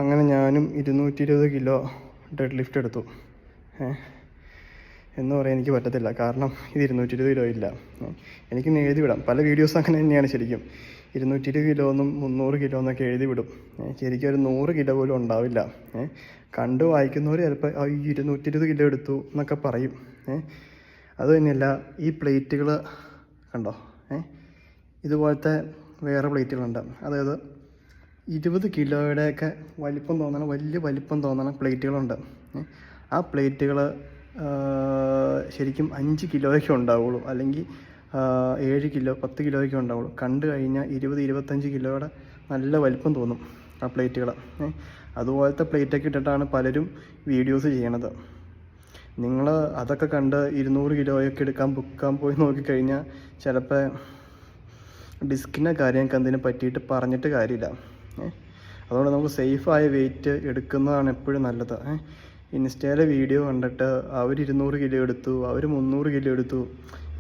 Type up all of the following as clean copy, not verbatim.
അങ്ങനെ ഞാനും 220 kilo dead lift എടുത്തു. എന്ന് പറയാൻ എനിക്ക് പറ്റത്തില്ല, കാരണം ഇത് 220 കിലോ ഇല്ല. എനിക്ക് എഴുതി വിടാം, പല വീഡിയോസ് അങ്ങനെ തന്നെയാണ്. ശരിക്കും 220 കിലോ എന്നും 300 കിലോ എന്നൊക്കെ എഴുതി വിടും. ശരിക്കും ഒരു 100 കിലോ പോലും ഉണ്ടാവില്ല. കണ്ടു വായിക്കുന്നവർ ചിലപ്പോൾ 220 കിലോ എടുത്തു എന്നൊക്കെ പറയും. അത് തന്നെയല്ല, ഈ പ്ലേറ്റുകൾ കണ്ടോ, ഇതുപോലത്തെ വേറെ പ്ലേറ്റുകളുണ്ട്. അതായത് 20 കിലോയുടെയൊക്കെ വലിപ്പം തോന്നണം, വലിയ വലിപ്പം തോന്നണം പ്ലേറ്റുകളുണ്ട്. ആ പ്ലേറ്റുകൾ ശരിക്കും 5 കിലോയൊക്കെ ഉണ്ടാവുള്ളൂ, അല്ലെങ്കിൽ 7 കിലോ 10 കിലോയൊക്കെ ഉണ്ടാവുള്ളൂ. കണ്ടു കഴിഞ്ഞാൽ 20-25 കിലോയുടെ നല്ല വലിപ്പം തോന്നും ആ പ്ലേറ്റുകൾ. അതുപോലത്തെ പ്ലേറ്റൊക്കെ ഇട്ടിട്ടാണ് പലരും വീഡിയോസ് ചെയ്യണത്. നിങ്ങൾ അതൊക്കെ കണ്ട് 200 കിലോയൊക്കെ ബുക്കാൻ പോയി നോക്കിക്കഴിഞ്ഞാൽ ചിലപ്പോൾ ഡിസ്കിൻ്റെ കാര്യമൊക്കെ എന്തിനു പറ്റിയിട്ട് പറഞ്ഞിട്ട് കാര്യമില്ല. അതുകൊണ്ട് നമുക്ക് സേഫായ വെയിറ്റ് എടുക്കുന്നതാണ് എപ്പോഴും നല്ലത്. ഇൻസ്റ്റയിലെ വീഡിയോ കണ്ടിട്ട് അവർ 200 കിലോ എടുത്തു, അവർ 300 കിലോ എടുത്തു,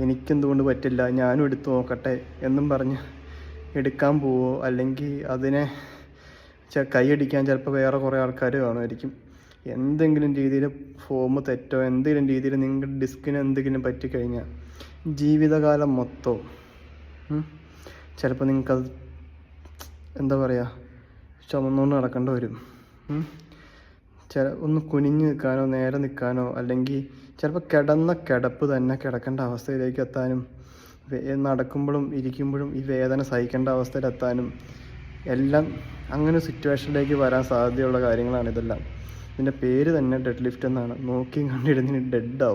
എനിക്കെന്തുകൊണ്ട് പറ്റില്ല, ഞാനും എടുത്തു നോക്കട്ടെ എന്നും പറഞ്ഞ് എടുക്കാൻ പോവോ, അല്ലെങ്കിൽ അതിനെ കൈയടിക്കാൻ ചിലപ്പോൾ വേറെ കുറേ ആൾക്കാർ കാണുമായിരിക്കും. എന്തെങ്കിലും രീതിയിൽ ഫോം തെറ്റോ എന്തെങ്കിലും രീതിയിൽ നിങ്ങളുടെ ഡിസ്കിന് എന്തെങ്കിലും പറ്റിക്കഴിഞ്ഞാൽ ജീവിതകാലം മൊത്തം ചിലപ്പോൾ നിങ്ങൾക്കത് എന്താ പറയുക, ചുമന്നുകൊണ്ട് നടക്കേണ്ടി വരും. ഒന്ന് കുനിഞ്ഞ് നിൽക്കാനോ നേരെ നിൽക്കാനോ, അല്ലെങ്കിൽ ചിലപ്പോൾ കിടന്ന കിടപ്പ് തന്നെ കിടക്കേണ്ട അവസ്ഥയിലേക്ക് എത്താനും, നടക്കുമ്പോഴും ഇരിക്കുമ്പോഴും ഈ വേദന സഹിക്കേണ്ട അവസ്ഥയിലെത്താനും എല്ലാം അങ്ങനെ സിറ്റുവേഷനിലേക്ക് വരാൻ സാധ്യതയുള്ള കാര്യങ്ങളാണ് ഇതെല്ലാം. ഇതിൻ്റെ പേര് തന്നെ ഡെഡ് ലിഫ്റ്റ് എന്നാണ്. നോക്കിയും കണ്ടിരുന്നതിന് ഡെഡ് ആവും.